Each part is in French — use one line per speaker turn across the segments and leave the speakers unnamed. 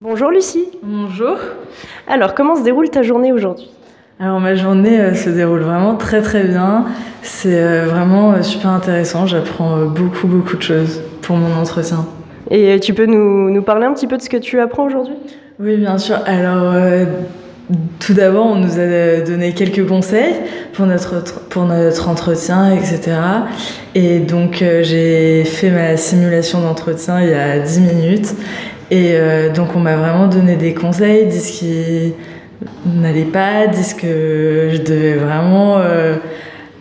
Bonjour Lucie.
Bonjour.
Alors, comment se déroule ta journée aujourd'hui?
Alors ma journée se déroule vraiment très très bien. C'est vraiment super intéressant. J'apprends beaucoup de choses pour mon entretien.
Et tu peux nous parler un petit peu de ce que tu apprends aujourd'hui?
Oui, bien sûr. Alors tout d'abord, on nous a donné quelques conseils pour notre entretien, etc. Et donc j'ai fait ma simulation d'entretien il y a 10 minutes. Et donc on m'a vraiment donné des conseils, dit ce qui n'allait pas, dit ce que je devais vraiment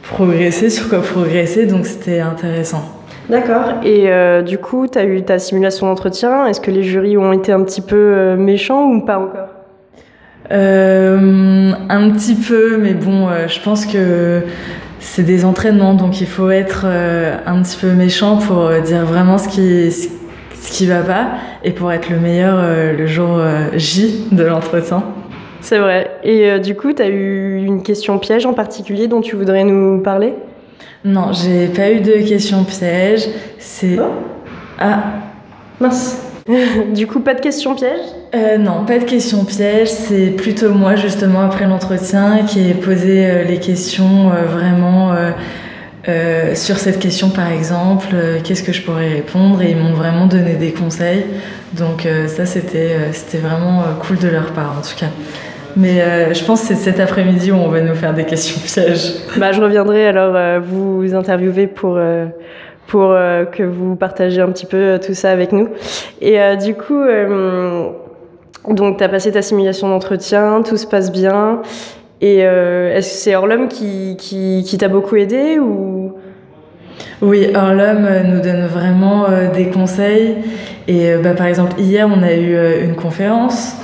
progresser, sur quoi progresser, donc c'était intéressant.
D'accord. Et du coup, tu as eu ta simulation d'entretien. Est-ce que les jurys ont été un petit peu méchants ou pas encore?
Un petit peu, mais bon, je pense que c'est des entraînements, donc il faut être un petit peu méchant pour dire vraiment ce qui va pas et pour être le meilleur le jour J de l'entretien.
C'est vrai. Et du coup, tu as eu une question piège en particulier dont tu voudrais nous parler?
Non, j'ai pas eu de question piège. C'est...
Oh.
Ah,
Mince. Du coup, pas de question piège?
Non, pas de question piège. C'est plutôt moi, justement, après l'entretien, qui ai posé les questions vraiment sur cette question, par exemple. Qu'est-ce que je pourrais répondre? Et ils m'ont vraiment donné des conseils. Donc ça, c'était vraiment cool de leur part, en tout cas. Mais je pense que c'est cet après-midi où on va nous faire des questions pièges.
Bah, je reviendrai alors vous interviewer pour que vous partagiez un petit peu tout ça avec nous. Et du coup, donc tu as passé ta simulation d'entretien, tout se passe bien. Et est-ce que c'est Orlum qui t'a beaucoup aidé ou...
Oui, Orlum nous donne vraiment des conseils. Et par exemple, hier, on a eu une conférence.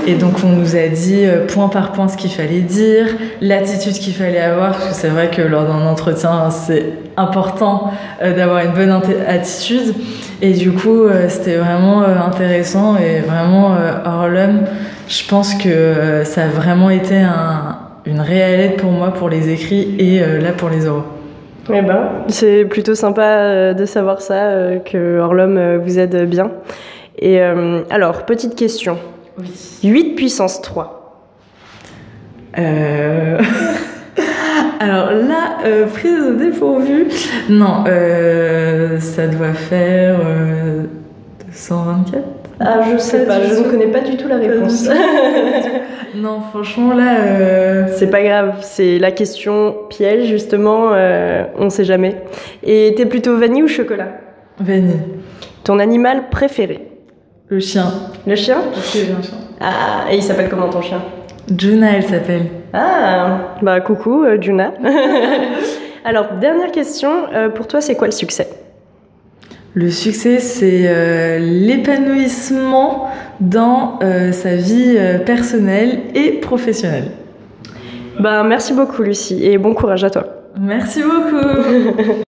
Et donc, on nous a dit point par point ce qu'il fallait dire, l'attitude qu'il fallait avoir, parce que c'est vrai que lors d'un entretien, c'est important d'avoir une bonne attitude. Et du coup, c'était vraiment intéressant. Et vraiment, Orlum, je pense que ça a vraiment été une réelle aide pour moi pour les écrits et là pour les oraux.
Eh ben, c'est plutôt sympa de savoir ça, que Orlum vous aide bien. Et alors, petite question.
Oui.
8 puissance 3.
Alors là, prise au dépourvu. Non, ça doit faire 124.
Ah, je sais pas, je ne connais pas du tout la réponse.
Non, franchement, là...
C'est pas grave, c'est la question piège, justement, on sait jamais. Et t'es plutôt vanille ou chocolat?
Vanille.
Ton animal préféré?
Le chien.
Le chien?
J'ai un chien.
Ah, et il s'appelle comment ton chien?
Juna, elle s'appelle.
Ah, bah coucou Juna. Alors, dernière question, pour toi, c'est quoi le succès?
Le succès, c'est l'épanouissement dans sa vie personnelle et professionnelle.
Bah, merci beaucoup Lucie et bon courage à toi.
Merci beaucoup.